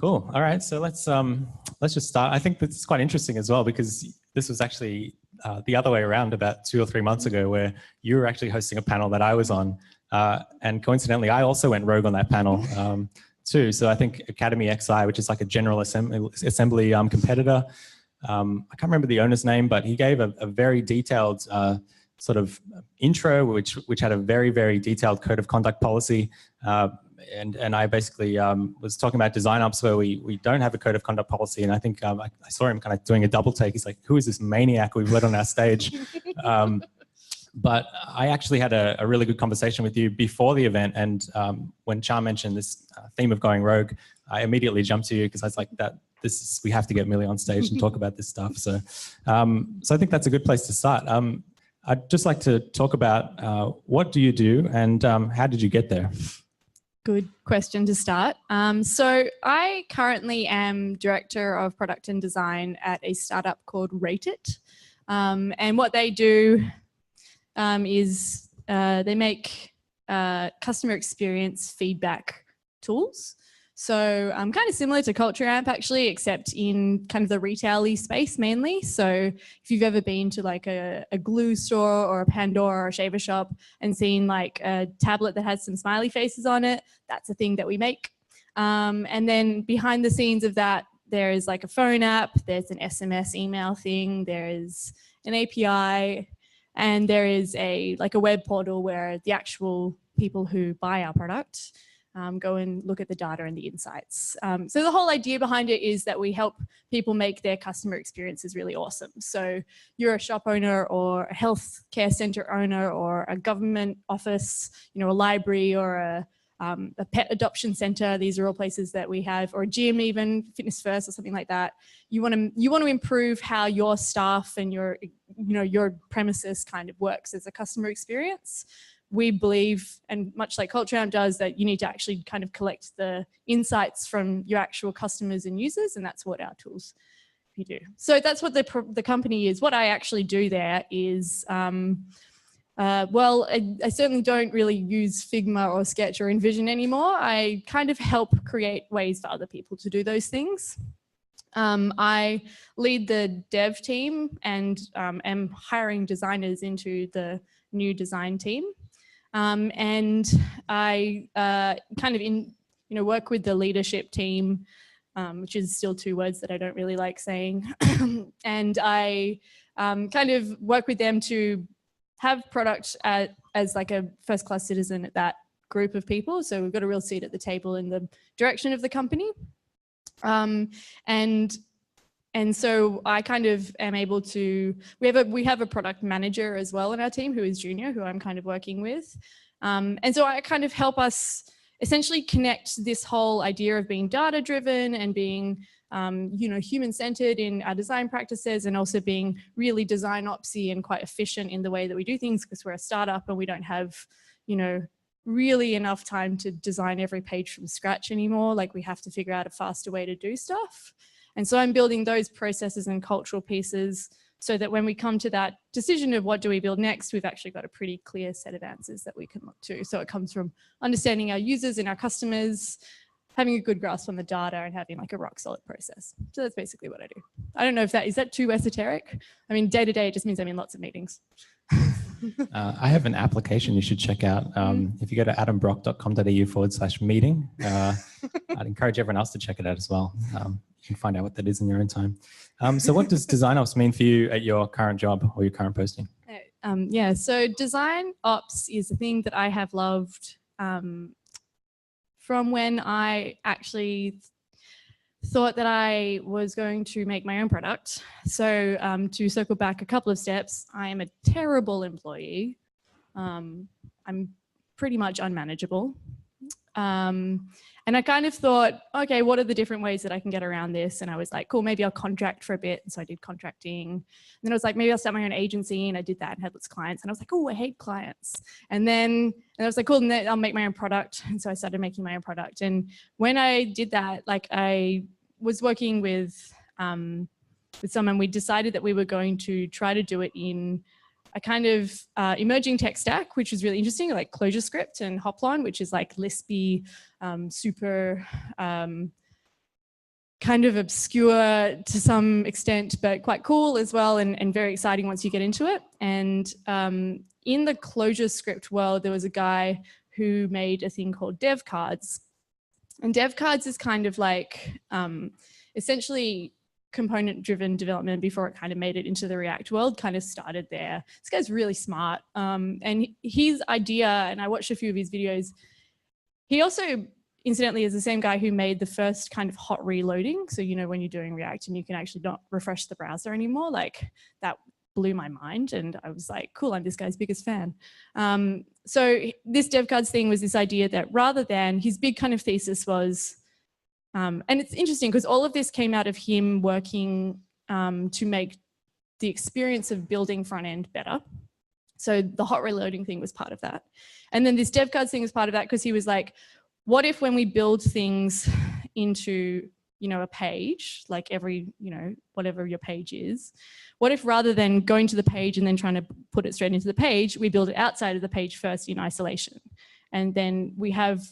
Cool. All right. So let's just start. I think this is quite interesting as well, because this was actually the other way around about 2 or 3 months ago, where you were actually hosting a panel that I was on. And coincidentally, I also went rogue on that panel too. So I think Academy XI, which is like a General Assembly competitor, I can't remember the owner's name, but he gave a very detailed sort of intro, which had a very, very detailed code of conduct policy. And I basically was talking about design ops where we don't have a code of conduct policy. And I think I saw him kind of doing a double take. He's like, who is this maniac we've let on our stage? But I actually had a really good conversation with you before the event. And when Char mentioned this theme of going rogue, I immediately jumped to you because I was like, we have to get Millie on stage and talk about this stuff. So I think that's a good place to start. I'd just like to talk about what do you do and how did you get there? Good question to start. So I currently am Director of Product and Design at a startup called Rate It. And what they do is they make customer experience feedback tools. So kind of similar to Culture Amp actually, except in kind of the retail-y space mainly. So if you've ever been to like a glue store or a Pandora or a Shaver Shop and seen like a tablet that has some smiley faces on it, that's a thing that we make. And then behind the scenes of that, there is like a phone app, there's an SMS email thing, there is an API, and there is a web portal where the actual people who buy our product go and look at the data and the insights. So the whole idea behind it is that we help people make their customer experiences really awesome. So you're a shop owner or a health care center owner or a government office, a library or a pet adoption center. These are all places that we have, or a gym even, Fitness First or something like that. You want to improve how your staff and your premises kind of works as a customer experience. We believe, and much like Culture Amp does, that you need to actually kind of collect the insights from your actual customers and users, and that's what our tools do. So that's what the company is. What I actually do there is, well, I certainly don't really use Figma or Sketch or InVision anymore. I kind of help create ways for other people to do those things. I lead the dev team and am hiring designers into the new design team. And I kind of work with the leadership team, which is still 2 words that I don't really like saying. And I kind of work with them to have product as like a first-class citizen at that group of people. So we've got a real seat at the table in the direction of the company. And so I kind of am able to, we have a product manager as well in our team who is junior, who I'm kind of working with. And so I kind of help us essentially connect this whole idea of being data-driven and being, human-centered in our design practices, and also being really design opsy and quite efficient in the way that we do things, because we're a startup and we don't have, really enough time to design every page from scratch anymore. Like, we have to figure out a faster way to do stuff. And so I'm building those processes and cultural pieces so that when we come to that decision of what do we build next, we've actually got a pretty clear set of answers that we can look to. So it comes from understanding our users and our customers, having a good grasp on the data, and having like a rock solid process. So that's basically what I do. I don't know if is that too esoteric? I mean, day to day, it just means I'm in lots of meetings. I have an application you should check out. If you go to adambrock.com.au/meeting, I'd encourage everyone else to check it out as well. You can find out what that is in your own time. So what does design ops mean for you at your current job or your current posting? Yeah, so design ops is a thing that I have loved from when I actually thought that I was going to make my own product. So to circle back a couple of steps, I am a terrible employee. I'm pretty much unmanageable. And I kind of thought, okay, what are the different ways that I can get around this? And I was like, cool, maybe I'll contract for a bit. And so I did contracting. And then I was like, maybe I'll start my own agency. And I did that and had lots of clients. And I was like, oh, I hate clients. And I was like, cool, then I'll make my own product. And so I started making my own product. And when I did that, like, I was working with someone. We decided that we were going to try to do it in a kind of emerging tech stack, which was really interesting, like ClojureScript and Hoplon, which is like Lispy, super kind of obscure to some extent, but quite cool as well, and very exciting once you get into it. And in the ClojureScript world, there was a guy who made a thing called dev cards. And dev cards is kind of like essentially component-driven development before it kind of made it into the React world, kind of started there. This guy's really smart. And his idea, and I watched a few of his videos, he also, incidentally, is the same guy who made the first kind of hot reloading. So, you know, when you're doing React and you can actually not refresh the browser anymore, like that blew my mind. And I was like, cool, I'm this guy's biggest fan. So this dev cards thing was this idea that rather than, his big kind of thesis was, and it's interesting because all of this came out of him working to make the experience of building front end better. So the hot reloading thing was part of that. And then this dev cards thing was part of that because he was like, what if when we build things into, you know, a page, like every, you know, whatever your page is, what if rather than going to the page and then trying to put it straight into the page, we build it outside of the page first in isolation. And then we have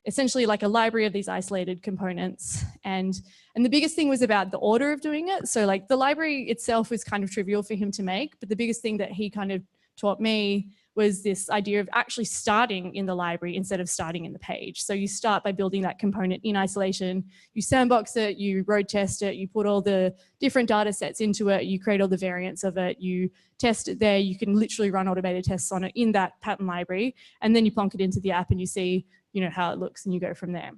essentially like a library of these isolated components. And the biggest thing was about the order of doing it. So like the library itself was kind of trivial for him to make, but the biggest thing that he kind of taught me was this idea of actually starting in the library instead of starting in the page. So you start by building that component in isolation, you sandbox it, you road test it, you put all the different data sets into it, you create all the variants of it, you test it there, you can literally run automated tests on it in that pattern library, and then you plonk it into the app and you see, you know, how it looks and you go from there.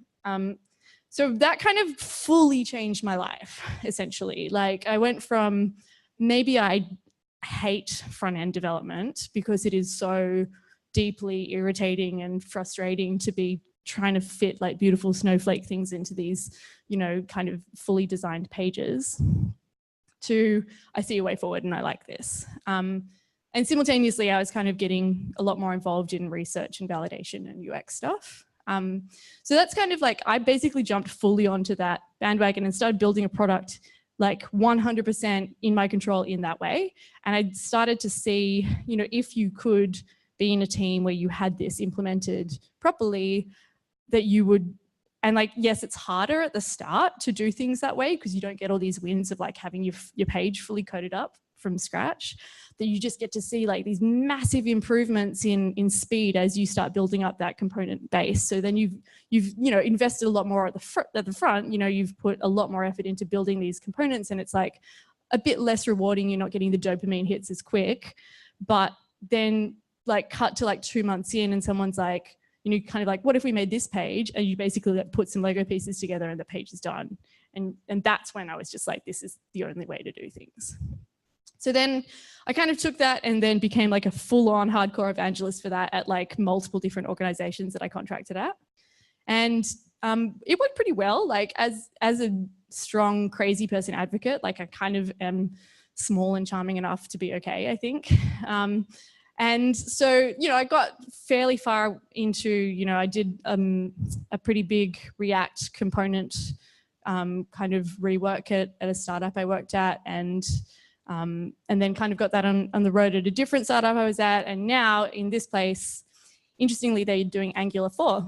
So that kind of fully changed my life, essentially. Like I went from maybe I hate front-end development because it is so deeply irritating and frustrating to be trying to fit like beautiful snowflake things into these, you know, kind of fully designed pages, to I see a way forward and I like this. And simultaneously, I was kind of getting a lot more involved in research and validation and UX stuff. So that's kind of like, I basically jumped fully onto that bandwagon and started building a product like 100% in my control in that way. And I started to see, you know, if you could be in a team where you had this implemented properly, that you would, and like, yes, it's harder at the start to do things that way because you don't get all these wins of like having your page fully coded up from scratch, that you just get to see like these massive improvements in speed as you start building up that component base. So then you've you know, invested a lot more at the front, you know, you've put a lot more effort into building these components, and it's like a bit less rewarding. You're not getting the dopamine hits as quick, but then like cut to like 2 months in and someone's like, you know, kind of like, what if we made this page? And you basically like put some Lego pieces together and the page is done. And that's when I was just like, this is the only way to do things. So then I kind of took that and then became like a full-on hardcore evangelist for that at like multiple different organizations that I contracted at. And it went pretty well. Like as a strong, crazy person advocate, like I kind of am small and charming enough to be okay, I think. And so, you know, I got fairly far into, you know, I did a pretty big React component kind of rework at a startup I worked at, and then kind of got that on the road at a different startup I was at. And now in this place, interestingly, they're doing Angular 4.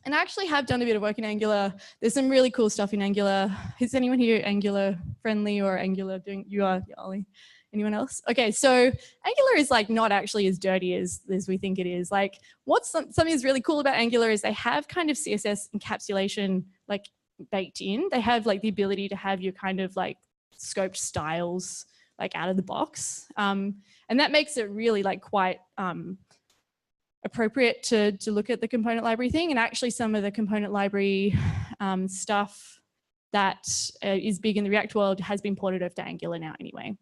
And I actually have done a bit of work in Angular. There's some really cool stuff in Angular. Is anyone here Angular friendly or Angular doing, you are, Ollie? Anyone else? Okay, so Angular is like not actually as dirty as we think it is. Like what's something that's really cool about Angular is they have kind of CSS encapsulation like baked in. They have like the ability to have your kind of like scoped styles like out of the box. And that makes it really like quite appropriate to look at the component library thing. And actually some of the component library stuff that is big in the React world has been ported over to Angular now anyway.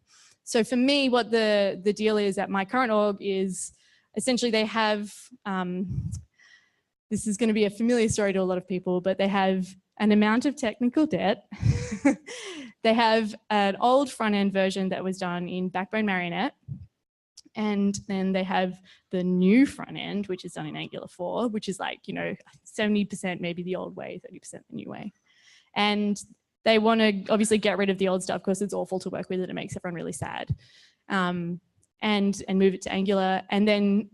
So for me, what the deal is at my current org is essentially they have, this is going to be a familiar story to a lot of people, but they have an amount of technical debt. They have an old front-end version that was done in Backbone Marionette. And then they have the new front end, which is done in Angular 4, which is like, you know, 70% maybe the old way, 30% the new way. And they want to obviously get rid of the old stuff because it's awful to work with and it makes everyone really sad. And move it to Angular. And then,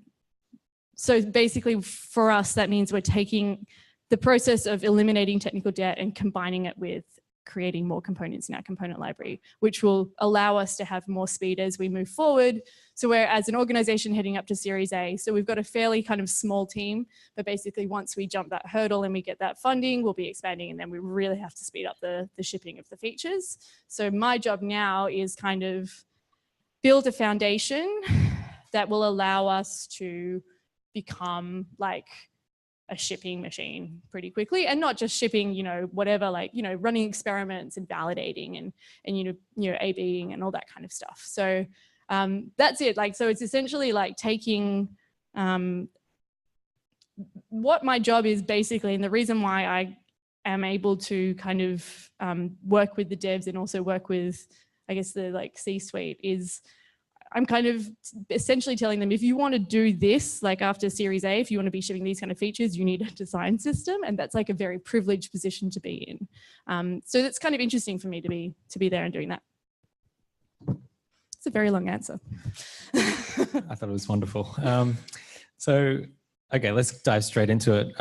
so basically for us, that means we're taking the process of eliminating technical debt and combining it with creating more components in our component library, which will allow us to have more speed as we move forward. So we're, as an organization, heading up to Series A. So we've got a fairly kind of small team, but basically once we jump that hurdle and we get that funding, we'll be expanding, and then we really have to speed up the shipping of the features. So my job now is kind of build a foundation that will allow us to become like a shipping machine pretty quickly, and not just shipping, you know, whatever, like, you know, running experiments and validating and you know, A/B-ing and all that kind of stuff. So that's it. Like, so it's essentially like taking what my job is basically, and the reason why I am able to kind of work with the devs and also work with, I guess, the like C-suite is I'm kind of essentially telling them, if you want to do this, like after Series A, if you want to be shipping these kind of features, you need a design system. And that's like a very privileged position to be in. So that's kind of interesting for me to be there and doing that. It's a very long answer. I thought it was wonderful. So, okay, let's dive straight into it.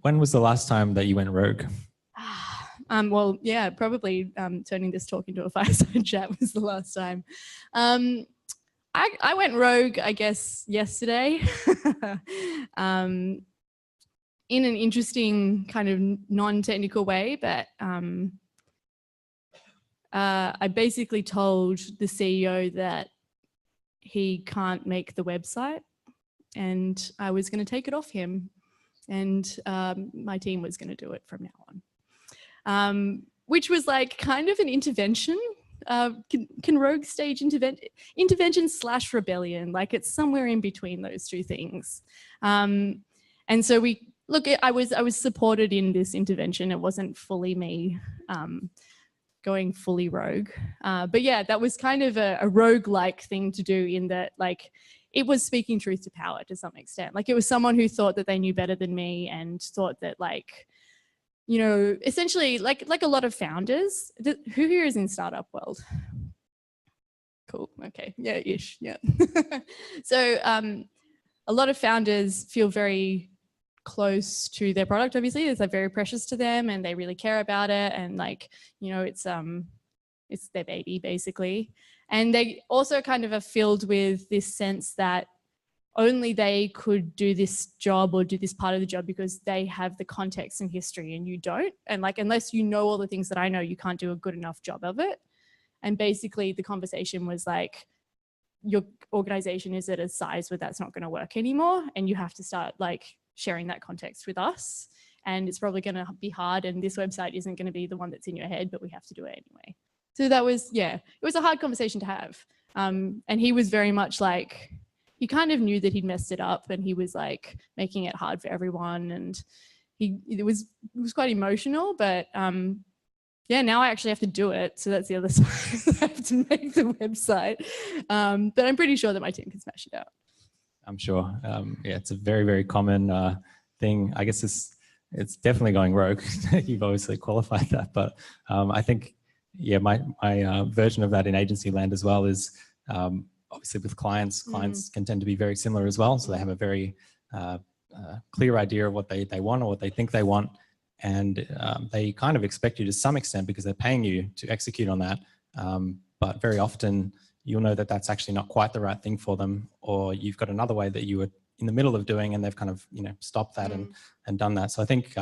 When was the last time that you went rogue? Well, yeah, probably turning this talk into a fireside chat was the last time. I went rogue, I guess, yesterday in an interesting kind of non-technical way, but I basically told the CEO that he can't make the website and I was going to take it off him, and my team was going to do it from now on, which was like kind of an intervention. Can rogue stage intervention / rebellion, like it's somewhere in between those two things. And so I was supported in this intervention. It wasn't fully me going fully rogue, but yeah, that was kind of a rogue-like thing to do, in that like it was speaking truth to power to some extent. Like it was someone who thought that they knew better than me and thought that, like, you know, essentially like a lot of founders. Who here is in startup world? Cool. Okay. Yeah, ish. Yeah. So a lot of founders feel very close to their product. Obviously, it's like very precious to them, and they really care about it. And like, you know, it's their baby basically. And they also kind of are filled with this sense that only they could do this job or do this part of the job because they have the context and history and you don't. And like, unless you know all the things that I know, you can't do a good enough job of it. And basically the conversation was like, your organization is at a size where that's not going to work anymore. And you have to start like sharing that context with us. And it's probably going to be hard. And this website isn't going to be the one that's in your head, but we have to do it anyway. So that was, yeah, it was a hard conversation to have. And he was very much like, he kind of knew that he'd messed it up, and he was like making it hard for everyone. And it was quite emotional, but yeah, now I actually have to do it. So that's the other side. I have to make the website. But I'm pretty sure that my team can smash it out. I'm sure. Yeah, it's a very, very common thing. I guess it's definitely going rogue. You've obviously qualified that, but I think, yeah, my version of that in agency land as well is obviously with clients can tend to be very similar as well. So they have a very clear idea of what they want or what they think they want. And they kind of expect you to some extent because they're paying you to execute on that. But very often you'll know that that's actually not quite the right thing for them, or you've got another way that you were in the middle of doing and they've kind of, you know, stopped that and done that. So I think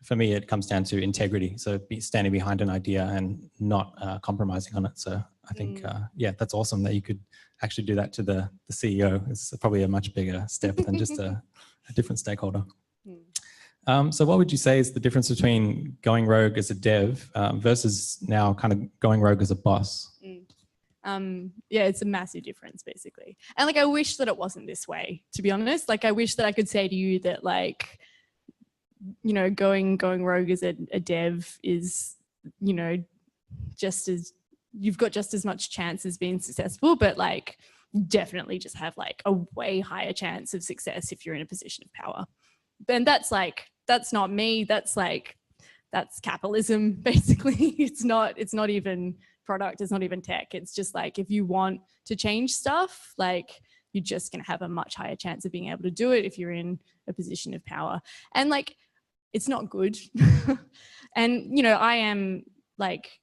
for me, it comes down to integrity. So standing behind an idea and not compromising on it. So I think, yeah, that's awesome that you could actually do that to the CEO. It's probably a much bigger step than just a different stakeholder. So what would you say is the difference between going rogue as a dev versus now kind of going rogue as a boss? Yeah, it's a massive difference basically. And like, I wish that it wasn't this way, to be honest. Like, I wish that I could say to you that, like, you know, going rogue as a dev is, you know, you've got just as much chance as being successful, but like definitely just have like a way higher chance of success if you're in a position of power. And that's like, that's not me. That's like, that's capitalism basically. It's not even product. It's not even tech. It's just like, if you want to change stuff, like, you're just going to have a much higher chance of being able to do it if you're in a position of power. And like, it's not good. And, you know, I am like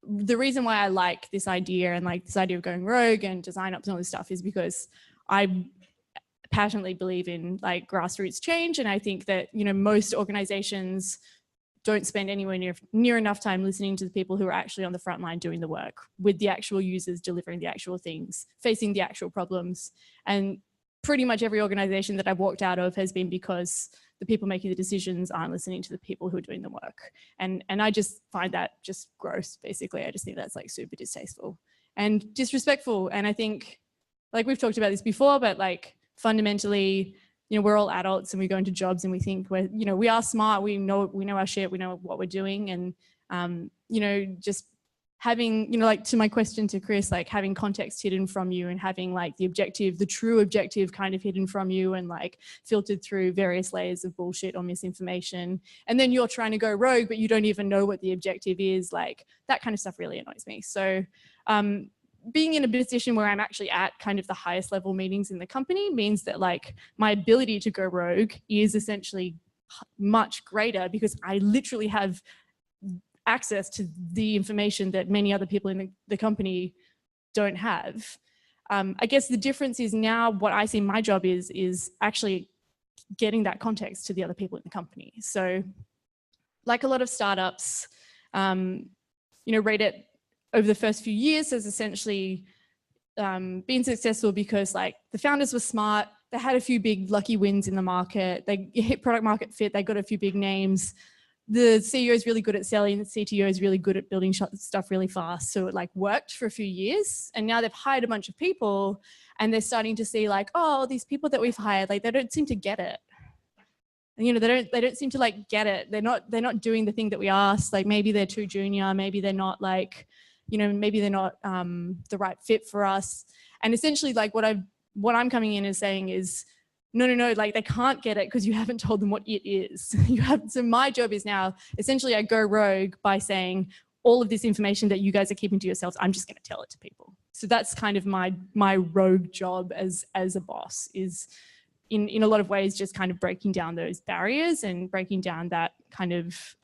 the reason why I like this idea and like this idea of going rogue and design ops and all this stuff is because I passionately believe in like grassroots change. And I think that, you know, most organizations don't spend anywhere near enough time listening to the people who are actually on the front line doing the work with the actual users, delivering the actual things, facing the actual problems. And pretty much every organization that I've walked out of has been because the people making the decisions aren't listening to the people who are doing the work. And I just find that just gross, basically. I just think that's like super distasteful and disrespectful. And I think, like we've talked about this before, but like fundamentally, you know, we're all adults and we go into jobs and we think we're, you know, we are smart, we know our shit, we know what we're doing. And, you know, just having, you know, like to my question to Chris, like having context hidden from you and having like the objective, the true objective kind of hidden from you and like filtered through various layers of bullshit or misinformation. And then you're trying to go rogue, but you don't even know what the objective is. Like that kind of stuff really annoys me. So being in a position where I'm actually at kind of the highest level meetings in the company means that like my ability to go rogue is essentially much greater because I literally have access to the information that many other people in the company don't have. I guess the difference is now what I see my job is actually getting that context to the other people in the company. So like a lot of startups, you know, Reddit over the first few years has essentially been successful because like the founders were smart, they had a few big lucky wins in the market, they hit product market fit, they got a few big names. The CEO is really good at selling, the CTO is really good at building stuff really fast. So it like worked for a few years and now they've hired a bunch of people and they're starting to see like, oh, these people that we've hired, like they don't seem to get it. And, you know, they don't seem to like get it. They're not doing the thing that we asked. Like maybe they're too junior, maybe they're not like, you know, maybe they're not the right fit for us. And essentially like what I'm coming in and saying is, no, like they can't get it because you haven't told them what it is. So my job is now, essentially I go rogue by saying all of this information that you guys are keeping to yourselves, I'm just going to tell it to people. So that's kind of my rogue job as a boss is in a lot of ways just kind of breaking down those barriers and breaking down that kind of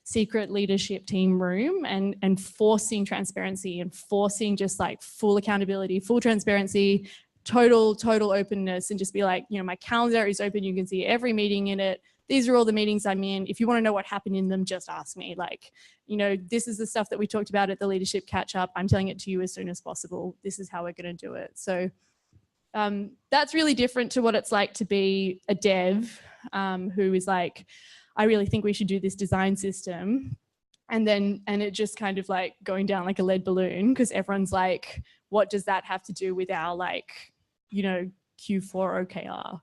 secret leadership team room and forcing transparency and forcing just like full accountability, full transparency, total openness, and just be like, you know, my calendar is open. You can see every meeting in it. These are all the meetings I'm in. If you want to know what happened in them, just ask me. Like, you know, this is the stuff that we talked about at the leadership catch up. I'm telling it to you as soon as possible. This is how we're going to do it. So that's really different to what it's like to be a dev who is like, I really think we should do this design system. And it just kind of like going down like a lead balloon because everyone's like, what does that have to do with our like, you know, Q4 OKR?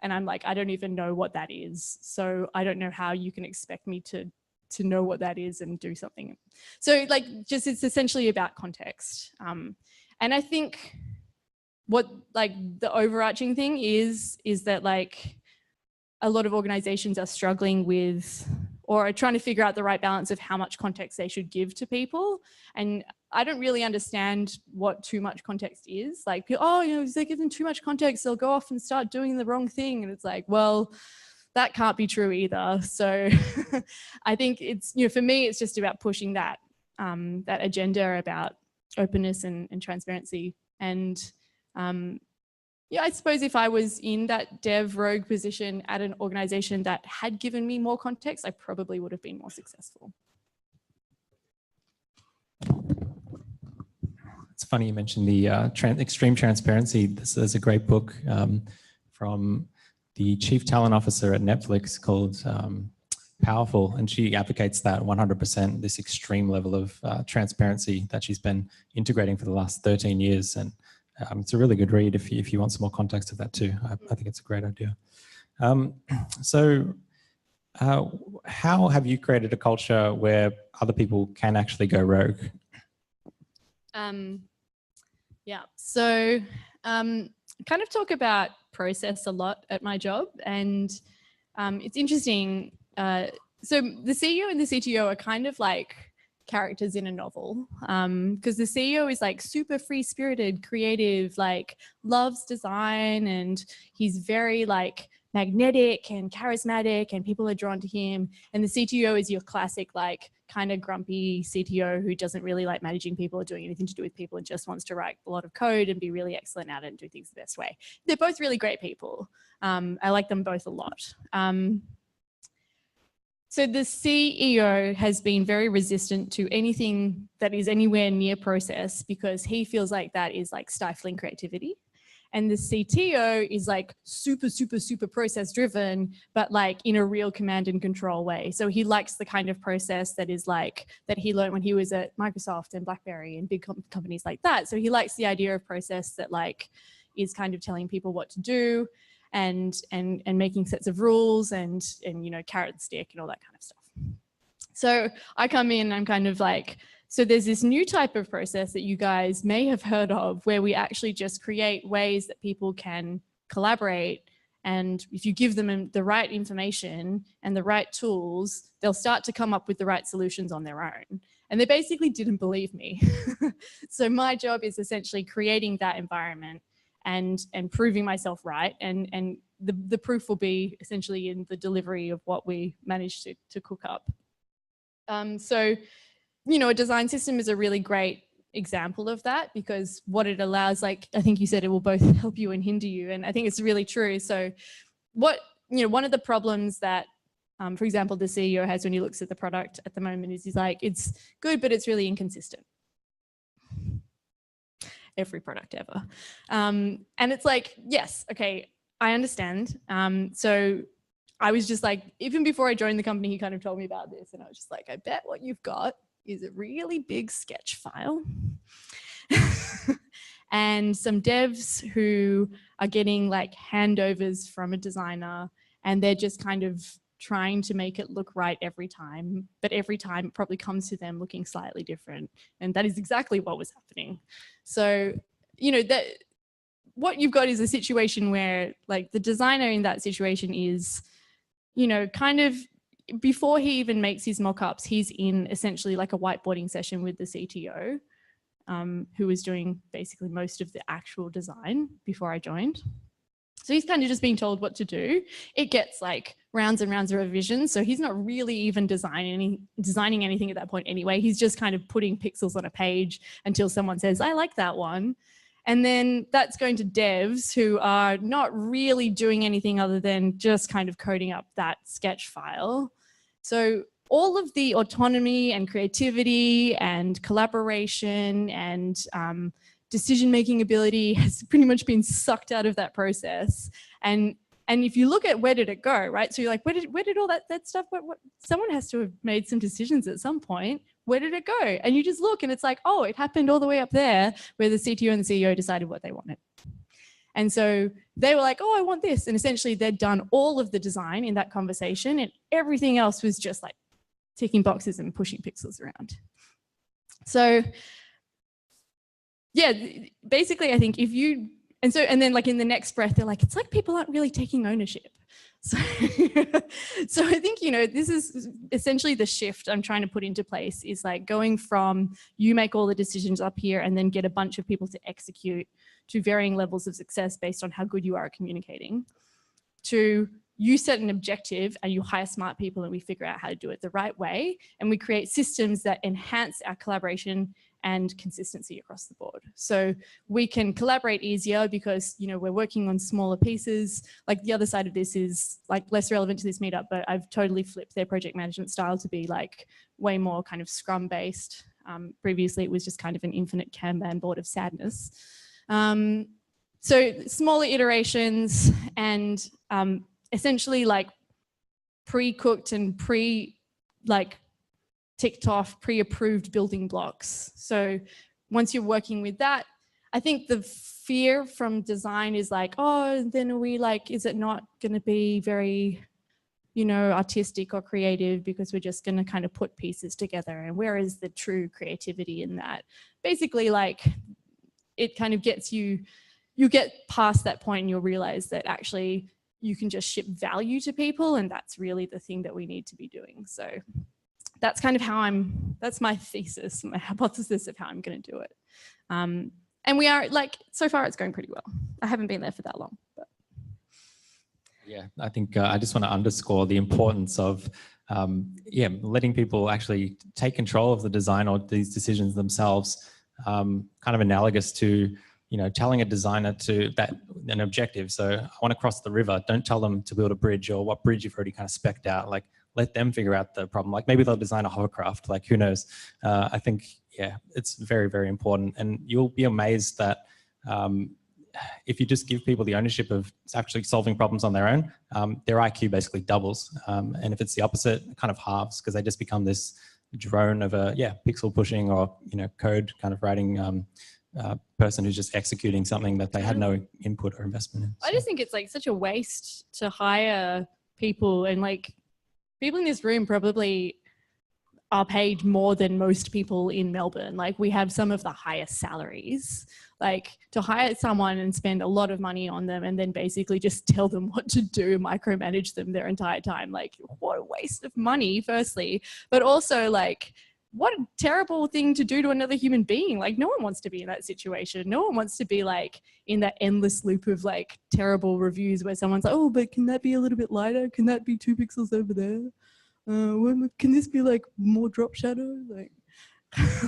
And I'm like, I don't even know what that is. So I don't know how you can expect me to know what that is and do something. So like, just it's essentially about context. And I think what like the overarching thing is that like a lot of organizations are struggling with or are trying to figure out the right balance of how much context they should give to people. And I don't really understand what too much context is. Like, oh, you know, if they give them too much context, they'll go off and start doing the wrong thing. And it's like, well, that can't be true either. So I think it's, you know, for me, it's just about pushing that, that agenda about openness and transparency. And yeah, I suppose if I was in that dev rogue position at an organization that had given me more context, I probably would have been more successful. It's funny you mentioned the extreme transparency. There's a great book from the chief talent officer at Netflix called Powerful, and she advocates that 100%, this extreme level of transparency that she's been integrating for the last 13 years. And it's a really good read if you want some more context of that too. I think it's a great idea. So how have you created a culture where other people can actually go rogue? Yeah, so kind of talk about process a lot at my job, and it's interesting. So the CEO and the CTO are kind of like characters in a novel, because the CEO is like super free-spirited, creative, like loves design, and he's very like magnetic and charismatic and people are drawn to him. And the CTO is your classic, like kind of grumpy CTO who doesn't really like managing people or doing anything to do with people and just wants to write a lot of code and be really excellent at it and do things the best way. They're both really great people. I like them both a lot. So the CEO has been very resistant to anything that is anywhere near process because he feels like that is like stifling creativity. And the CTO is like super, super, super process driven, but like in a real command and control way. So he likes the kind of process that is like, that he learned when he was at Microsoft and BlackBerry and big companies like that. So he likes the idea of process that like is kind of telling people what to do and making sets of rules and you know, carrot and stick and all that kind of stuff. So I come in, I'm kind of like, so there's this new type of process that you guys may have heard of where we actually just create ways that people can collaborate. And if you give them the right information and the right tools, they'll start to come up with the right solutions on their own. And they basically didn't believe me. So my job is essentially creating that environment and proving myself right. And the proof will be essentially in the delivery of what we managed to cook up. So, you know, a design system is a really great example of that because what it allows, like, I think you said it will both help you and hinder you. And I think it's really true. So what, you know, one of the problems that, for example, the CEO has when he looks at the product at the moment is he's like, it's good, but it's really inconsistent. Every product ever. And it's like, yes, okay, I understand. So I was just like, even before I joined the company, he kind of told me about this and I was just like, I bet what you've got is a really big sketch file and some devs who are getting like handovers from a designer and they're just kind of trying to make it look right every time, but every time it probably comes to them looking slightly different. And that is exactly what was happening. So, you know, that what you've got is a situation where like the designer in that situation is, you know, kind of before he even makes his mock-ups, he's in essentially like a whiteboarding session with the CTO, who was doing basically most of the actual design before I joined. So he's kind of just being told what to do. It gets like rounds and rounds of revisions. So he's not really even designing anything at that point anyway. He's just kind of putting pixels on a page until someone says, I like that one. And then that's going to devs who are not really doing anything other than just kind of coding up that sketch file. So all of the autonomy and creativity and collaboration and decision-making ability has pretty much been sucked out of that process. And if you look at where did it go, right? So you're like, where did all that stuff, what someone has to have made some decisions at some point. Where did it go? And you just look and it's like, oh, it happened all the way up there where the CTO and the CEO decided what they wanted. And so they were like, oh, I want this. And essentially they'd done all of the design in that conversation and everything else was just like ticking boxes and pushing pixels around. So yeah, basically I think if you, and then like in the next breath, they're like, it's like people aren't really taking ownership. So, so I think, you know, this is essentially the shift I'm trying to put into place is like going from you make all the decisions up here and then get a bunch of people to execute to varying levels of success based on how good you are at communicating, to you set an objective and you hire smart people and we figure out how to do it the right way. And we create systems that enhance our collaboration and consistency across the board. So we can collaborate easier because, you know, we're working on smaller pieces. Like the other side of this is like less relevant to this meetup, but I've totally flipped their project management style to be like way more kind of Scrum based. Previously, it was just kind of an infinite Kanban board of sadness. So smaller iterations and essentially like pre-cooked and ticked off, pre-approved building blocks. So once you're working with that, I think the fear from design is like, oh, then are we like, is it not going to be very, you know, artistic or creative because we're just going to kind of put pieces together? And where is the true creativity in that? Basically, like it kind of gets you get past that point and you'll realize that actually you can just ship value to people, and that's really the thing that we need to be doing. So that's kind of how that's my thesis, my hypothesis of how I'm going to do it. And we are like, so far it's going pretty well. I haven't been there for that long, but. Yeah, I think I just want to underscore the importance of letting people actually take control of the design or these decisions themselves. Kind of analogous to telling a designer to that an objective. So I want to cross the river. Don't tell them to build a bridge or what bridge you've already kind of specced out. Like let them figure out the problem. Like maybe they'll design a hovercraft. Like who knows? I think it's very, very important, and you'll be amazed that. If you just give people the ownership of actually solving problems on their own, their IQ basically doubles. And if it's the opposite, it kind of halves because they just become this drone of a pixel pushing or code kind of writing person who's just executing something that they had no input or investment in. I just think it's like such a waste to hire people, and like people in this room probably are paid more than most people in Melbourne. Like we have some of the highest salaries. Like to hire someone and spend a lot of money on them and then basically just tell them what to do, micromanage them their entire time. Like what a waste of money, firstly, but also like what a terrible thing to do to another human being. Like no one wants to be in that situation. No one wants to be like in that endless loop of like terrible reviews where someone's like, oh, but can that be a little bit lighter? Can that be 2 pixels over there? Can this be like more drop shadow? Like,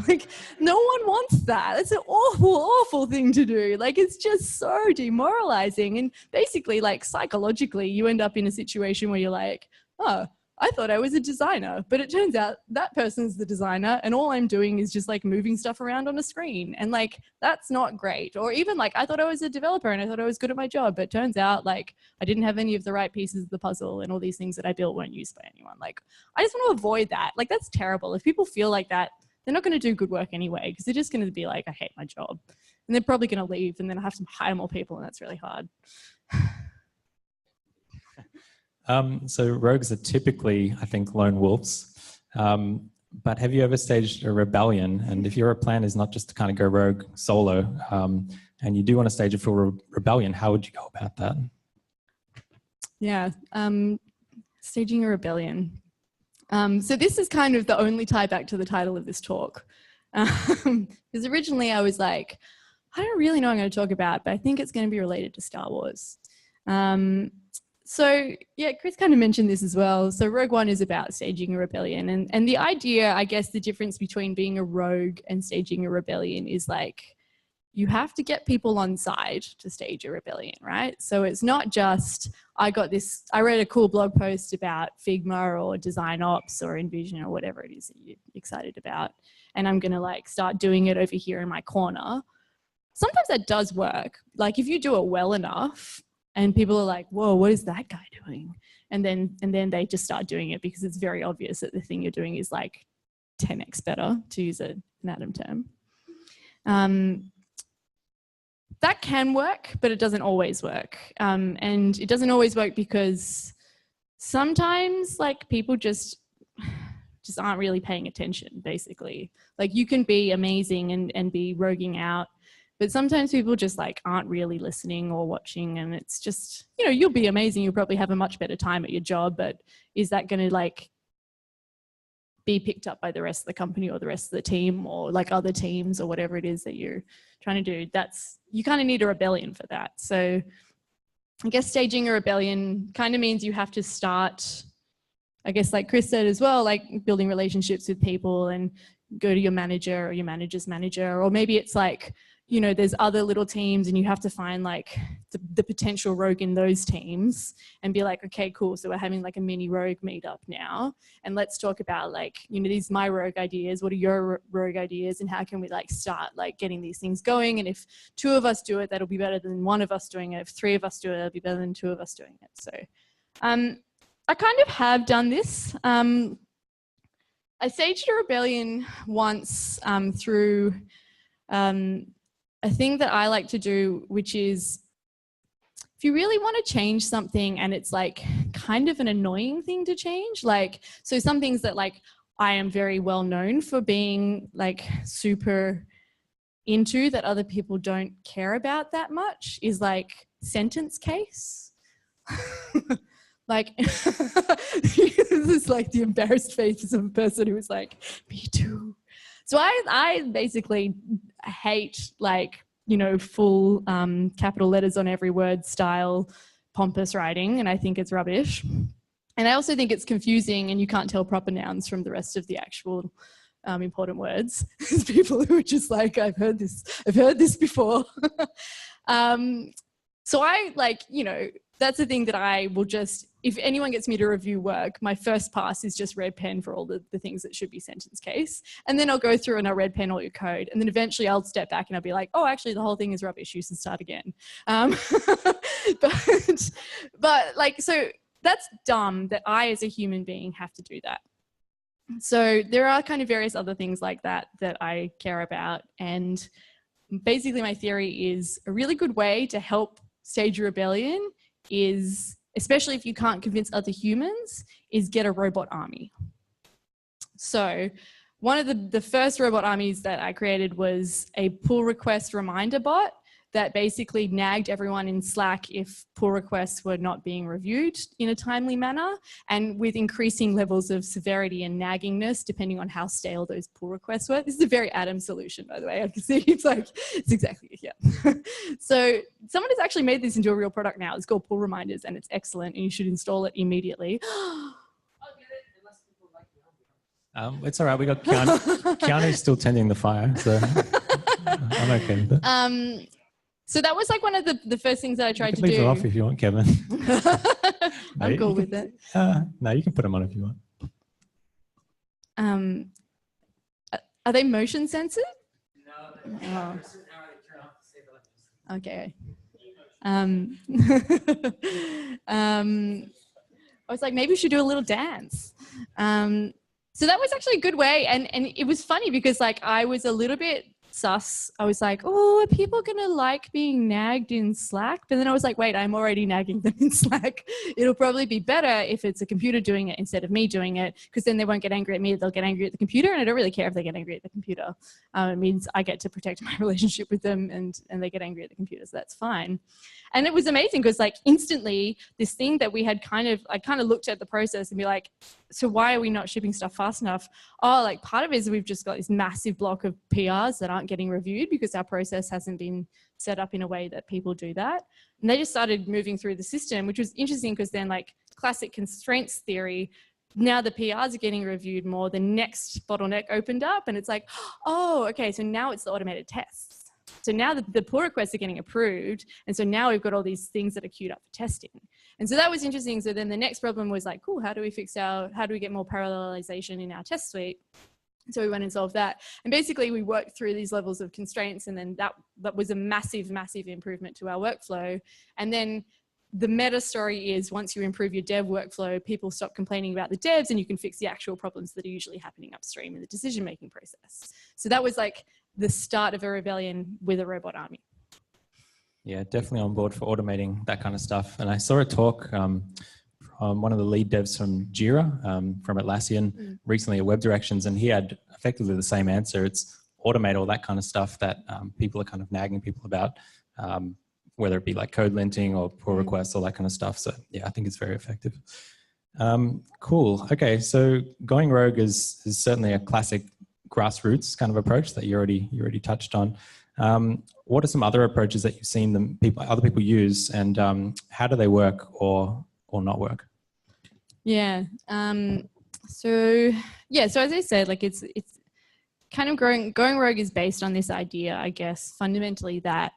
like no one wants that. It's an awful thing to do. Like it's just so demoralizing, and basically like psychologically you end up in a situation where you're like, oh, I thought I was a designer, but it turns out that person's the designer and all I'm doing is just like moving stuff around on a screen, and like that's not great. Or even like I thought I was a developer and I thought I was good at my job, but it turns out like I didn't have any of the right pieces of the puzzle and all these things that I built weren't used by anyone. Like I just want to avoid that. Like that's terrible. If people feel like that, they're not going to do good work anyway, because they're just going to be like, I hate my job. And they're probably going to leave, and then I have to hire more people, and that's really hard. So rogues are typically, I think, lone wolves. But have you ever staged a rebellion? And if your plan is not just to kind of go rogue solo, and you do want to stage a full rebellion, how would you go about that? Yeah, staging a rebellion. So this is kind of the only tie back to the title of this talk. Because originally I was like, I don't really know what I'm going to talk about, but I think it's going to be related to Star Wars. So yeah, Chris kind of mentioned this as well. So Rogue One is about staging a rebellion. And the idea, I guess the difference between being a rogue and staging a rebellion is like, you have to get people on side to stage a rebellion, right? So it's not just, I read a cool blog post about Figma or Design Ops or InVision or whatever it is that you're excited about, and I'm going to like start doing it over here in my corner. Sometimes that does work. Like if you do it well enough and people are like, whoa, what is that guy doing? And then they just start doing it because it's very obvious that the thing you're doing is like 10x better, to use an Adam term. That can work, but it doesn't always work. And it doesn't always work because sometimes like people just aren't really paying attention, basically. Like you can be amazing and be roguing out, but sometimes people just like aren't really listening or watching, and it's just, you'll be amazing. You'll probably have a much better time at your job, but is that going to like be picked up by the rest of the company or the rest of the team or like other teams or whatever it is that you're trying to do? You kind of need a rebellion for that. So I guess staging a rebellion kind of means you have to start, I guess like Chris said as well, like building relationships with people and go to your manager or your manager's manager, or maybe it's like, there's other little teams and you have to find like the potential rogue in those teams and be like, okay, cool. So we're having like a mini rogue meetup now. And let's talk about like, these are my rogue ideas. What are your rogue ideas? And how can we like start like getting these things going? And if 2 of us do it, that'll be better than 1 of us doing it. If 3 of us do it, it'll be better than 2 of us doing it. So I kind of have done this. I staged a rebellion once through a thing that I like to do, which is if you really want to change something and it's like kind of an annoying thing to change, like, so some things that like I am very well known for being like super into that other people don't care about that much is like sentence case. Like, this is like the embarrassed faces of a person who was like, me too. So I basically hate like, full capital letters on every word style pompous writing, and I think it's rubbish. And I also think it's confusing, and you can't tell proper nouns from the rest of the actual important words. There's people who are just like, I've heard this before. So I that's the thing that I will just, if anyone gets me to review work, my first pass is just red pen for all the things that should be sentence case. And then I'll go through and I'll red pen all your code. And then eventually I'll step back and I'll be like, oh, actually the whole thing is rubbish. You should start again. But like, so that's dumb that I as a human being have to do that. So there are kind of various other things like that I care about. And basically my theory is a really good way to help stage a rebellion is, especially if you can't convince other humans, is get a robot army. So one of the first robot armies that I created was a pull request reminder bot that basically nagged everyone in Slack if pull requests were not being reviewed in a timely manner, and with increasing levels of severity and naggingness depending on how stale those pull requests were. This is a very Adam solution, by the way. I can see it's exactly it, yeah. So someone has actually made this into a real product now. It's called Pull Reminders, and it's excellent, and you should install it immediately. It's all right. We got Keanu. Keanu's still tending the fire, so I'm okay with it. So that was like one of the first things that I tried to do. Leave it off if you want, Kevin. I'm cool with it. No, you can put them on if you want. Are they motion censored? No. Oh. Okay. I was like, maybe we should do a little dance. So that was actually a good way. And it was funny because like I was a little bit sus. I was like, oh, are people going to like being nagged in Slack? But then I was like, wait, I'm already nagging them in Slack. It'll probably be better if it's a computer doing it instead of me doing it, because then they won't get angry at me. They'll get angry at the computer. And I don't really care if they get angry at the computer. It means I get to protect my relationship with them, and they get angry at the computer. So that's fine. And it was amazing because like instantly this thing that we had I kind of looked at the process and be like, so why are we not shipping stuff fast enough? Oh, like part of it is we've just got this massive block of PRs that aren't getting reviewed because our process hasn't been set up in a way that people do that. And they just started moving through the system, which was interesting because then like classic constraints theory, now the PRs are getting reviewed more, the next bottleneck opened up and it's like, oh, okay, so now it's the automated tests. So now the pull requests are getting approved. And so now we've got all these things that are queued up for testing. And so that was interesting. So then the next problem was like, cool, how do we get more parallelization in our test suite? So we went and solved that. And basically we worked through these levels of constraints, and then that was a massive, massive improvement to our workflow. And then the meta story is once you improve your dev workflow, people stop complaining about the devs and you can fix the actual problems that are usually happening upstream in the decision-making process. So that was like the start of a rebellion with a robot army. Yeah, definitely on board for automating that kind of stuff. And I saw a talk from one of the lead devs from Jira, from Atlassian, recently at Web Directions, and he had effectively the same answer. It's automate all that kind of stuff that people are kind of nagging people about, whether it be like code linting or pull requests, all that kind of stuff. So yeah, I think it's very effective. Cool. Okay, so going rogue is certainly a classic grassroots kind of approach that you already touched on. What are some other approaches that you've seen other people use, and how do they work or not work? Yeah. So as I said, like it's kind of going rogue is based on this idea, I guess, fundamentally that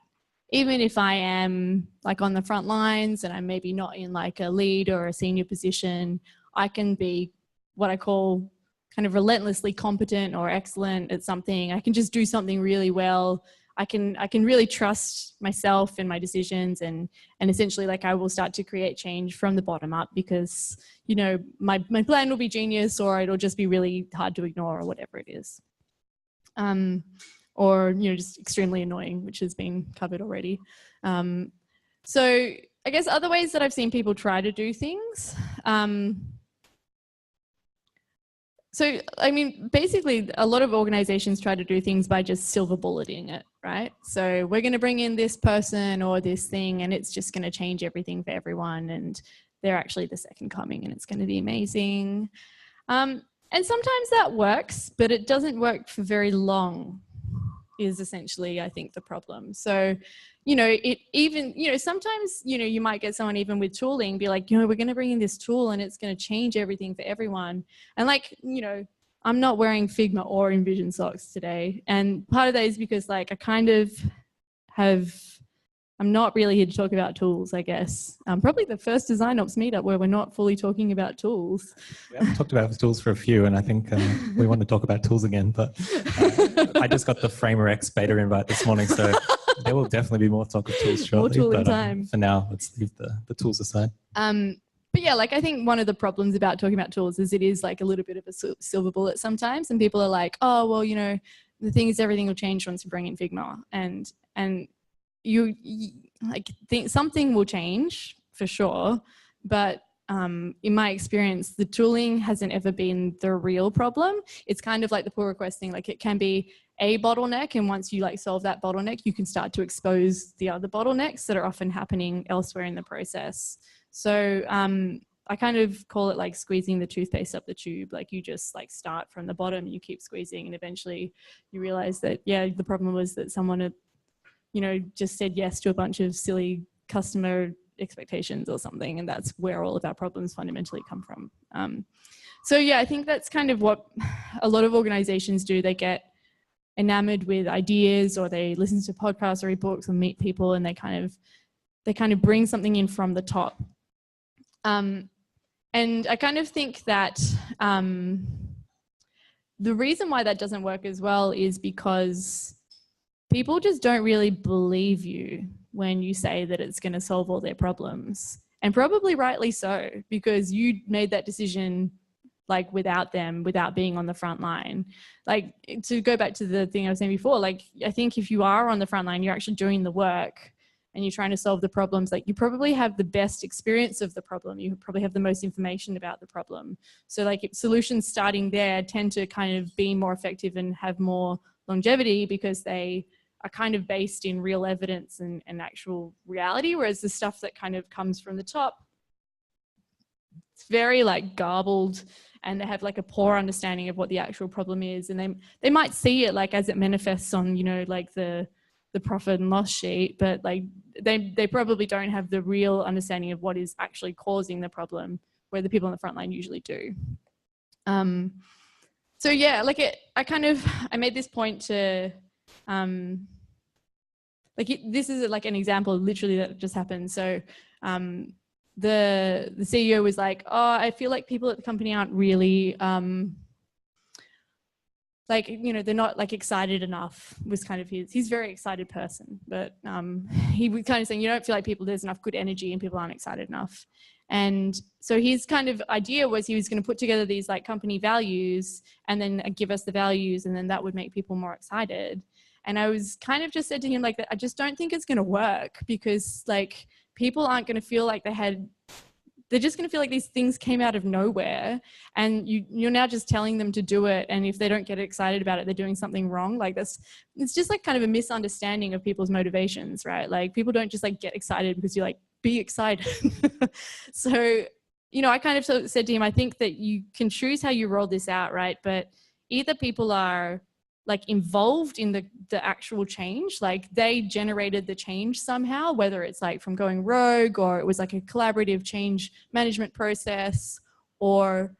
even if I am like on the front lines and I'm maybe not in like a lead or a senior position, I can be what I call kind of relentlessly competent or excellent at something. I can just do something really well. I can really trust myself and my decisions, and essentially like I will start to create change from the bottom up because, you know, my plan will be genius, or it'll just be really hard to ignore, or whatever it is. Or, you know, just extremely annoying, which has been covered already. So I guess other ways that I've seen people try to do things. So, I mean, basically a lot of organizations try to do things by just silver bulleting it, right? So we're going to bring in this person or this thing and it's just going to change everything for everyone. And they're actually the second coming and it's going to be amazing. And sometimes that works, but it doesn't work for very long. is essentially, I think, the problem. So, you know, it even, you know, sometimes, you know, you might get someone even with tooling be like, you know, we're going to bring in this tool and it's going to change everything for everyone. And like, you know, I'm not wearing Figma or InVision socks today. And part of that is because like I kind of I'm not really here to talk about tools, I guess. Probably the first Design Ops meetup where we're not fully talking about tools. We haven't talked about tools for a few, and I think we want to talk about tools again, but I just got the FramerX beta invite this morning, so there will definitely be more talk of tools shortly. More tooling time. For now, let's leave the tools aside. But yeah, like I think one of the problems about talking about tools is it is like a little bit of a silver bullet sometimes, and people are like, oh, well, you know, the thing is everything will change once you bring in Figma, and you like think something will change for sure, but in my experience, the tooling hasn't ever been the real problem. It's kind of like the pull request thing. Like it can be a bottleneck, and once you like solve that bottleneck, you can start to expose the other bottlenecks that are often happening elsewhere in the process. So I kind of call it like squeezing the toothpaste up the tube. Like you just like start from the bottom, you keep squeezing, and eventually you realize that, yeah, the problem was that someone had, you know, just said yes to a bunch of silly customer expectations or something. And that's where all of our problems fundamentally come from. So yeah, I think that's kind of what a lot of organizations do. They get enamored with ideas, or they listen to podcasts or read books and meet people, and they kind of bring something in from the top. And I kind of think that the reason why that doesn't work as well is because people just don't really believe you when you say that it's going to solve all their problems. And probably rightly so, because you made that decision like without them, without being on the front line. Like to go back to the thing I was saying before, like I think if you are on the front line, you're actually doing the work and you're trying to solve the problems, like you probably have the best experience of the problem. You probably have the most information about the problem. So like solutions starting there tend to kind of be more effective and have more longevity because they are kind of based in real evidence and actual reality, whereas the stuff that kind of comes from the top, it's very like garbled, and they have like a poor understanding of what the actual problem is, and they might see it like as it manifests on, you know, like the profit and loss sheet, but like they probably don't have the real understanding of what is actually causing the problem, where the people on the front line usually do. So yeah, like I made this point to this is like an example literally that just happened. So the CEO was like, oh, I feel like people at the company aren't really like, you know, they're not like excited enough, was kind of he's a very excited person, but he was kind of saying, you don't feel like there's enough good energy and people aren't excited enough. And so his kind of idea was he was going to put together these like company values and then give us the values, and then that would make people more excited. And I was kind of just said to him like, I just don't think it's going to work, because like people aren't going to feel like they're just going to feel like these things came out of nowhere, and you're now just telling them to do it. And if they don't get excited about it, they're doing something wrong. Like it's just like kind of a misunderstanding of people's motivations, right? Like people don't just like get excited because you're like, be excited. So, you know, I kind of said to him, I think that you can choose how you roll this out, right? But either people are like involved in the actual change, like they generated the change somehow, whether it's like from going rogue, or it was like a collaborative change management process, or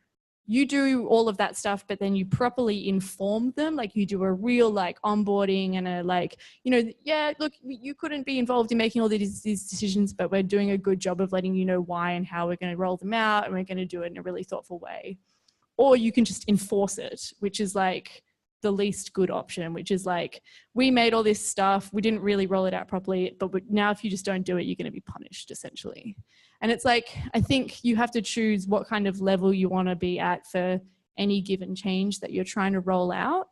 you do all of that stuff, but then you properly inform them, like you do a real like onboarding and a like, you know, yeah, look, you couldn't be involved in making all these decisions, but we're doing a good job of letting you know why and how we're going to roll them out, and we're going to do it in a really thoughtful way. Or you can just enforce it, which is like the least good option, which is like, we made all this stuff, we didn't really roll it out properly, but now if you just don't do it, you're going to be punished essentially. And it's like, I think you have to choose what kind of level you want to be at for any given change that you're trying to roll out.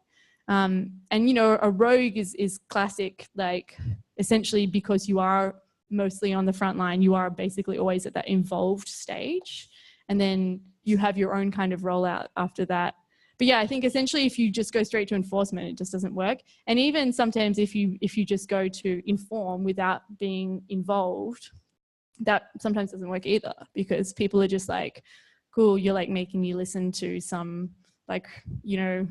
And you know, a rogue is classic, like essentially because you are mostly on the front line, you are basically always at that involved stage, and then you have your own kind of rollout after that. But yeah, I think essentially if you just go straight to enforcement, it just doesn't work. And even sometimes if you just go to inform without being involved, that sometimes doesn't work either, because people are just like, cool, you're like making me listen to some like, you know,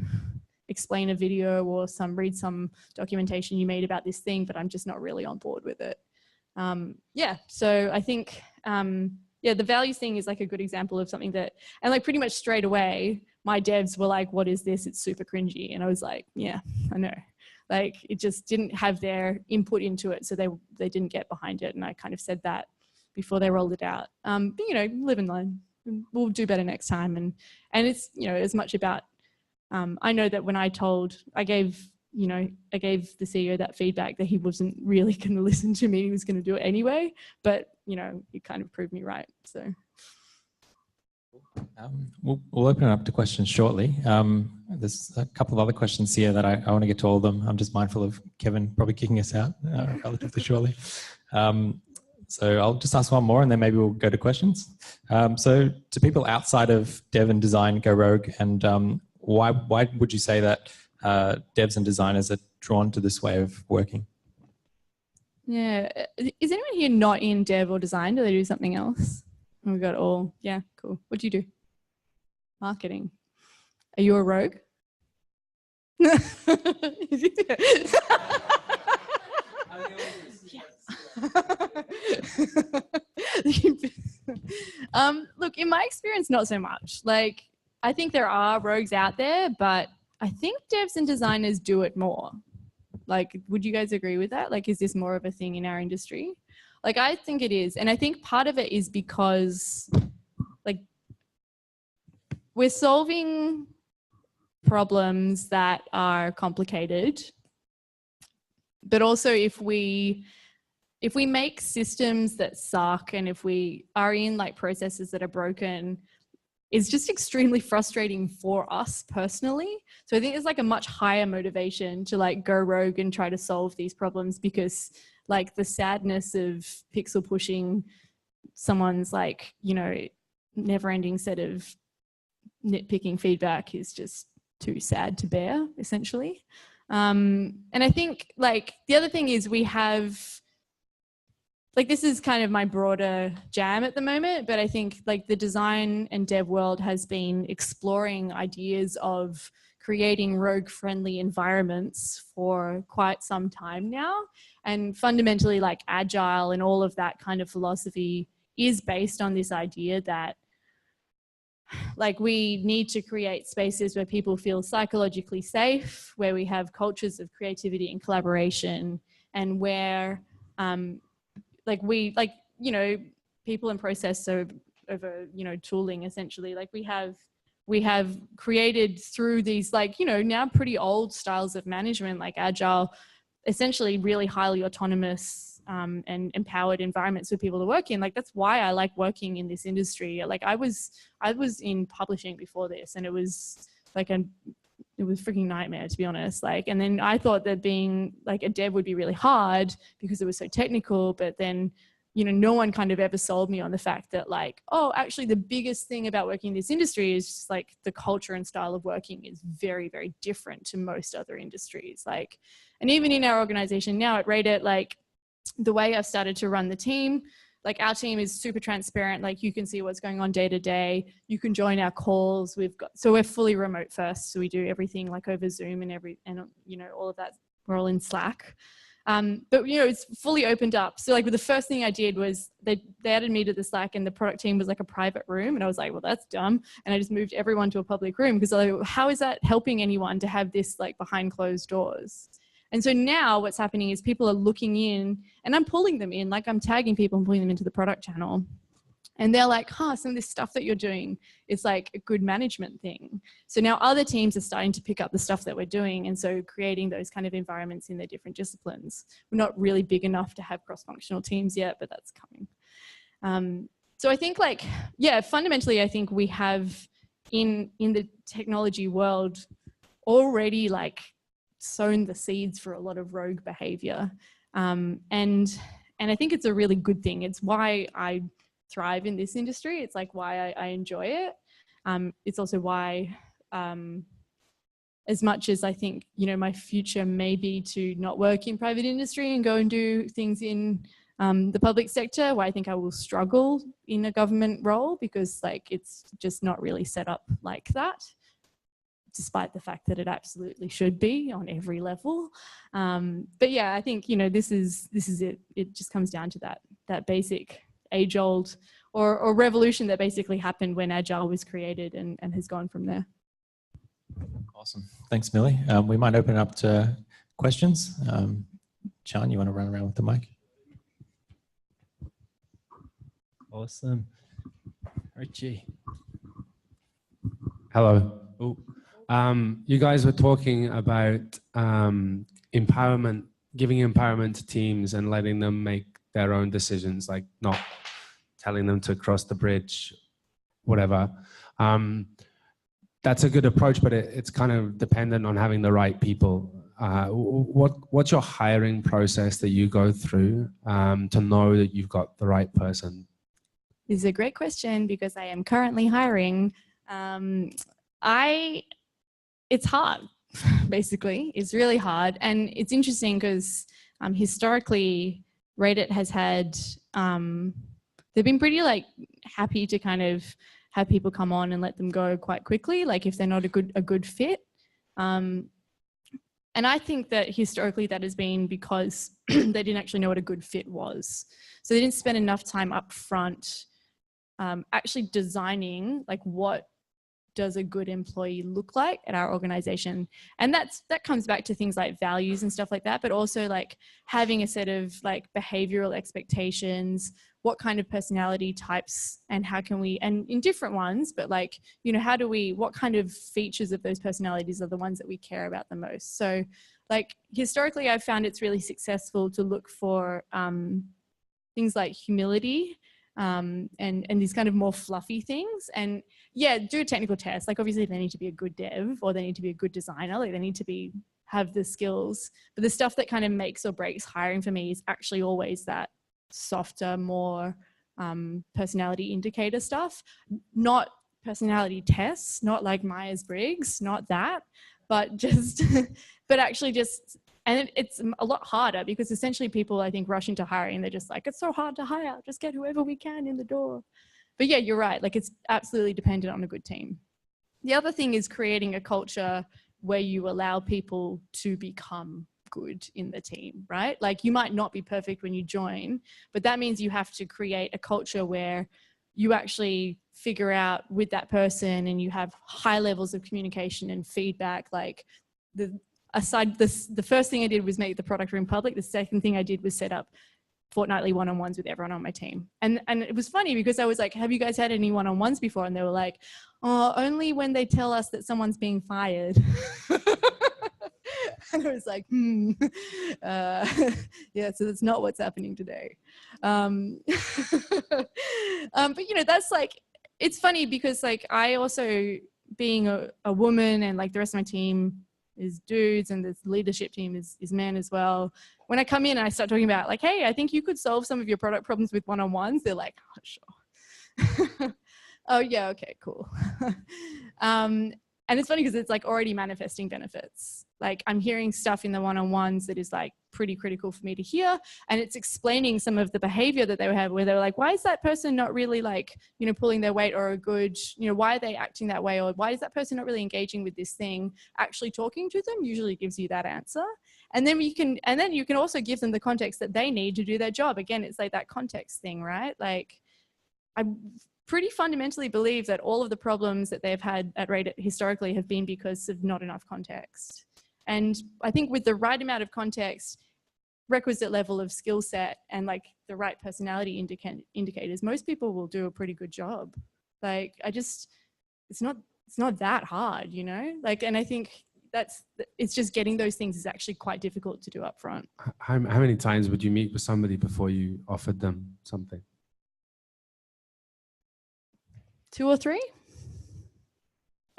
explain a video or read some documentation you made about this thing, but I'm just not really on board with it. Yeah, so I think, yeah, the values thing is like a good example of something that, and like pretty much straight away, my devs were like, what is this? It's super cringy. And I was like, yeah, I know. Like it just didn't have their input into it. So they didn't get behind it. And I kind of said that before they rolled it out. But you know, live and learn. We'll do better next time. And it's, you know, as much about, I know that when I gave the CEO that feedback that he wasn't really going to listen to me. He was going to do it anyway, but you know, he kind of proved me right. So. We'll open it up to questions shortly. There's a couple of other questions here that I want to get to all of them. I'm just mindful of Kevin probably kicking us out relatively shortly. So I'll just ask one more and then maybe we'll go to questions. So to people outside of dev and design go rogue, and why would you say that devs and designers are drawn to this way of working? Yeah, is anyone here not in dev or design? Do they do something else? Oh, we got all. Yeah, cool. What do you do? Marketing. Are you a rogue? Look, in my experience, not so much. Like, I think there are rogues out there, but I think devs and designers do it more. Like, would you guys agree with that? Like, is this more of a thing in our industry? Like, I think it is. And I think part of it is because, like, we're solving problems that are complicated. But also if we make systems that suck and if we are in like processes that are broken, it's just extremely frustrating for us personally. So I think there's like a much higher motivation to like go rogue and try to solve these problems, because like the sadness of pixel pushing someone's like, you know, never ending set of nitpicking feedback is just too sad to bear, essentially. And I think like the other thing is we have, like, this is kind of my broader jam at the moment, but I think like the design and dev world has been exploring ideas of creating rogue-friendly environments for quite some time now. And fundamentally, like agile and all of that kind of philosophy is based on this idea that like we need to create spaces where people feel psychologically safe, where we have cultures of creativity and collaboration, and where you know, people and process over, you know, tooling essentially. Like we have created through these, like, you know, now pretty old styles of management, like agile, essentially really highly autonomous and empowered environments for people to work in. Like that's why I like working in this industry. Like I was in publishing before this, and it was like it was a freaking nightmare, to be honest. Like, and then I thought that being like a dev would be really hard because it was so technical, but then, you know, no one kind of ever sold me on the fact that like, oh, actually the biggest thing about working in this industry is just like the culture and style of working is very, very different to most other industries. Like, and even in our organization now at Rate.it, like the way I've started to run the team, like our team is super transparent. Like you can see what's going on day to day. You can join our calls. So we're fully remote first. So we do everything like over Zoom and you know, all of that. We're all in Slack. But you know, it's fully opened up. So like the first thing I did was they added me to the Slack, and the product team was like a private room. And I was like, well, that's dumb. And I just moved everyone to a public room, because like, how is that helping anyone to have this like behind closed doors? And so now what's happening is people are looking in, and I'm pulling them in, like I'm tagging people and pulling them into the product channel. And they're like, huh, some of this stuff that you're doing is like a good management thing. So now other teams are starting to pick up the stuff that we're doing. And so creating those kind of environments in their different disciplines. We're not really big enough to have cross-functional teams yet, but that's coming. So I think like, yeah, fundamentally, I think we have in the technology world already like sown the seeds for a lot of rogue behavior. And I think it's a really good thing. It's why I thrive in this industry. It's like why I enjoy it. It's also why, as much as I think, you know, my future may be to not work in private industry and go and do things in the public sector, where I think I will struggle in a government role, because like it's just not really set up like that. despite the fact that it absolutely should be on every level. But yeah, I think, you know, this is it. It just comes down to that basic age-old or revolution that basically happened when Agile was created and has gone from there. Awesome. Thanks, Millie. We might open it up to questions. John, you want to run around with the mic? Awesome. Richie. Hello. You guys were talking about empowerment, giving empowerment to teams and letting them make their own decisions, like not telling them to cross the bridge, whatever. That's a good approach, but it's kind of dependent on having the right people. What's your hiring process that you go through to know that you've got the right person? This is a great question because I am currently hiring. It's hard, basically. It's really hard. And it's interesting because historically, Reddit has had, they've been pretty like happy to kind of have people come on and let them go quite quickly, like if they're not a good fit. And I think that historically that has been because they didn't actually know what a good fit was. So they didn't spend enough time up front actually designing like what does a good employee look like at our organization. And that comes back to things like values and stuff like that, but also like having a set of like behavioral expectations, what kind of personality types and how can we, and in different ones, but like, you know, what kind of features of those personalities are the ones that we care about the most. So like historically, I've found it's really successful to look for things like humility, and these kind of more fluffy things. And yeah, do a technical test. Like obviously they need to be a good dev or they need to be a good designer. Like they need to have the skills, but the stuff that kind of makes or breaks hiring for me is actually always that softer, more personality indicator stuff, not personality tests, not like Myers-Briggs, not that, but just, but actually just, and it's a lot harder because essentially people, I think, rush into hiring. They're just like, it's so hard to hire. Just get whoever we can in the door. But yeah, you're right. Like it's absolutely dependent on a good team. The other thing is creating a culture where you allow people to become good in the team, right? Like you might not be perfect when you join, but that means you have to create a culture where you actually figure out with that person and you have high levels of communication and feedback. Like the first thing I did was make the product room public. The second thing I did was set up fortnightly one-on-ones with everyone on my team. And it was funny because I was like, have you guys had any one-on-ones before? And they were like, oh, only when they tell us that someone's being fired. And I was like, yeah, so that's not what's happening today. But you know, that's like, it's funny because like I also, being a woman and like the rest of my team is dudes and the leadership team is men as well. When I come in and I start talking about like, hey, I think you could solve some of your product problems with one-on-ones, they're like, oh, sure. Oh yeah, okay, cool. And it's funny because it's like already manifesting benefits. Like I'm hearing stuff in the one-on-ones that is like pretty critical for me to hear. And it's explaining some of the behavior that they have where they're like, why is that person not really like, you know, pulling their weight or a good, you know, why are they acting that way? Or why is that person not really engaging with this thing? Actually talking to them usually gives you that answer. And then you can also give them the context that they need to do their job. Again, it's like that context thing, right? Like I pretty fundamentally believe that all of the problems that they've had at Reddit historically have been because of not enough context. And I think with the right amount of context, requisite level of skill set and like the right personality indicators, most people will do a pretty good job. Like it's not that hard, you know? Like, and I think it's just getting those things is actually quite difficult to do up front. How many times would you meet with somebody before you offered them something? 2 or 3.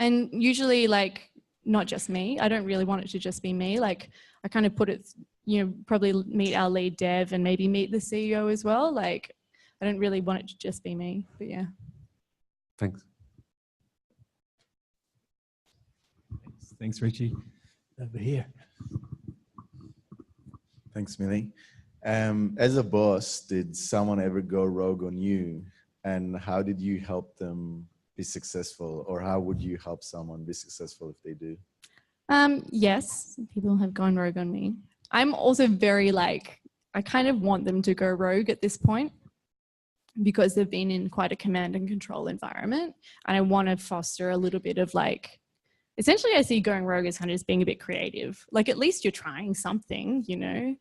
And usually like, not just me. I don't really want it to just be me. Like I kind of put it, you know, probably meet our lead dev and maybe meet the CEO as well. Like I don't really want it to just be me, but yeah. Thanks. Thanks, Richie. Over here. Thanks, Millie. As a boss, did someone ever go rogue on you? And how did you help them be successful, or how would you help someone be successful if they do? Yes, people have gone rogue on me. I'm also very like, I kind of want them to go rogue at this point because they've been in quite a command and control environment. And I want to foster a little bit of like, essentially I see going rogue as kind of just being a bit creative. Like at least you're trying something, you know?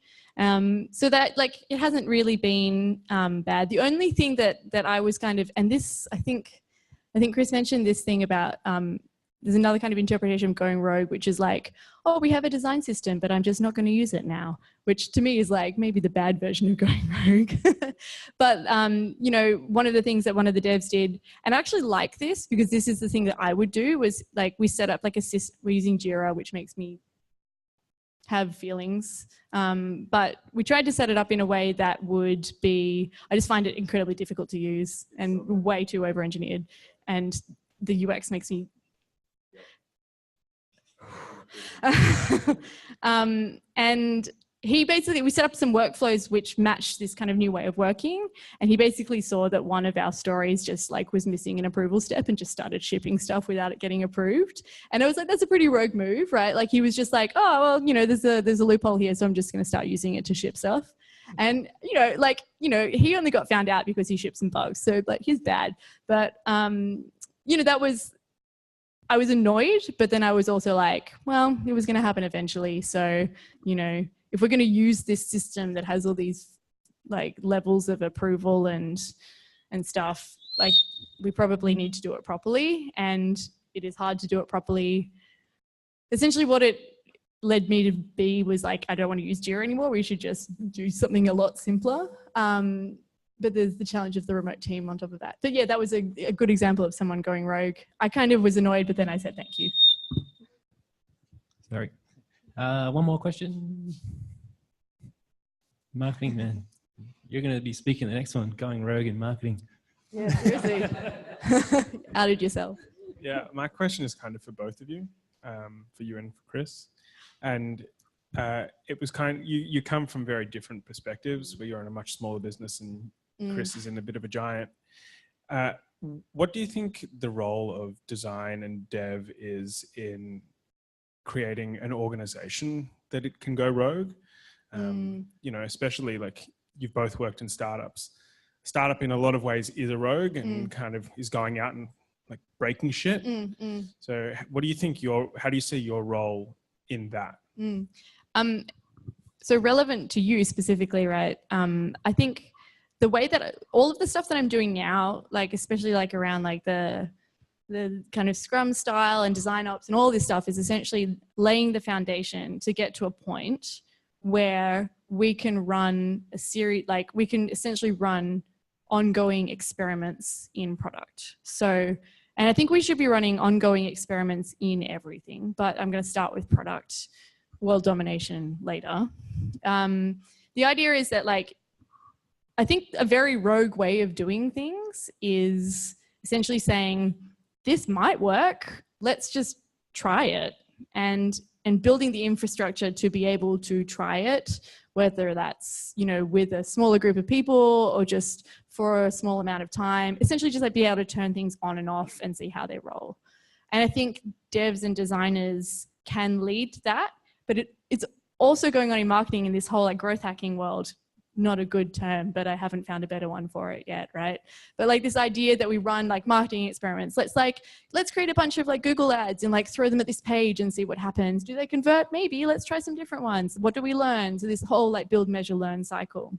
So that like, it hasn't really been bad. The only thing that I was kind of, and this, I think Chris mentioned this thing about, there's another kind of interpretation of going rogue, which is like, oh, we have a design system, but I'm just not going to use it now, which to me is like maybe the bad version of going rogue. But, you know, one of the things that one of the devs did, and I actually like this because this is the thing that I would do, was like we set up like a system, we're using Jira, which makes me have feelings. But we tried to set it up in a way that would be, I just find it incredibly difficult to use and way too over-engineered. And the UX makes me and he basically, we set up some workflows which matched this kind of new way of working. And he basically saw that one of our stories just like was missing an approval step and just started shipping stuff without it getting approved. And I was like, that's a pretty rogue move, right? Like he was just like, oh, well, you know, there's a loophole here, so I'm just going to start using it to ship stuff. And, you know, like, you know, he only got found out because he shipped some bugs. So like he's bad. But, you know, that was, I was annoyed, but then I was also like, well, it was going to happen eventually. So, you know, if we're going to use this system that has all these like levels of approval and stuff, like we probably need to do it properly. And it is hard to do it properly. Essentially what it led me to be was like, I don't want to use Jira anymore. We should just do something a lot simpler. But there's the challenge of the remote team on top of that. But yeah, that was a good example of someone going rogue. I kind of was annoyed, but then I said, thank you. Sorry. One more question. Marketing, man. You're going to be speaking the next one, going rogue in marketing. Yeah, seriously. Outed yourself. Yeah, my question is kind of for both of you, for you and for Chris. And it was kind of, you come from very different perspectives, where you're in a much smaller business and Chris is in a bit of a giant. What do you think the role of design and dev is in creating an organization that it can go rogue? You know, especially like you've both worked in startups. Startup in a lot of ways is a rogue and kind of is going out and like breaking shit. So what do you think how do you see your role in that? So relevant to you specifically, right? I think the way that all of the stuff that I'm doing now, like especially like around like the kind of Scrum style and design ops and all this stuff, is essentially laying the foundation to get to a point where we can run a series, like we can essentially run ongoing experiments in product. So, and I think we should be running ongoing experiments in everything, but I'm going to start with product, world domination later. The idea is that like, I think a very rogue way of doing things is essentially saying, this might work, let's just try it. And building the infrastructure to be able to try it, whether that's, you know, with a smaller group of people or just for a small amount of time, essentially just like be able to turn things on and off and see how they roll. And I think devs and designers can lead that, but it's also going on in marketing in this whole like growth hacking world. Not a good term, but I haven't found a better one for it yet, right? But like this idea that we run like marketing experiments. Let's create a bunch of like Google ads and like throw them at this page and see what happens. Do they convert? Maybe. Let's try some different ones. What do we learn? So this whole like build, measure, learn cycle.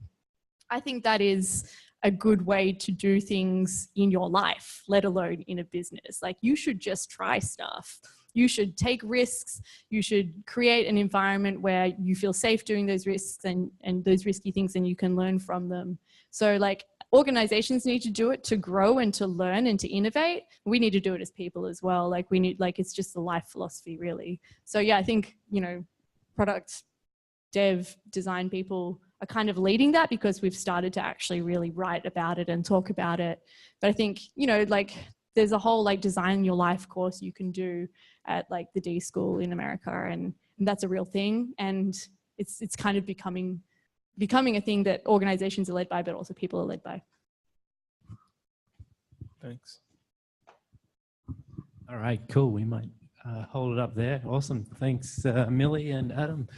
I think that is a good way to do things in your life, let alone in a business. Like you should just try stuff. You should take risks. You should create an environment where you feel safe doing those risks and those risky things, and you can learn from them. So like organizations need to do it to grow and to learn and to innovate. We need to do it as people as well. Like we need, like, it's just the life philosophy really. So yeah, I think, you know, product dev design people are kind of leading that because we've started to actually really write about it and talk about it. But I think, you know, like there's a whole like design your life course you can do at like the D School in America, and that's a real thing. And it's kind of becoming a thing that organizations are led by, but also people are led by. Thanks. All right, cool. We might hold it up there. Awesome. Thanks, Millie and Adam.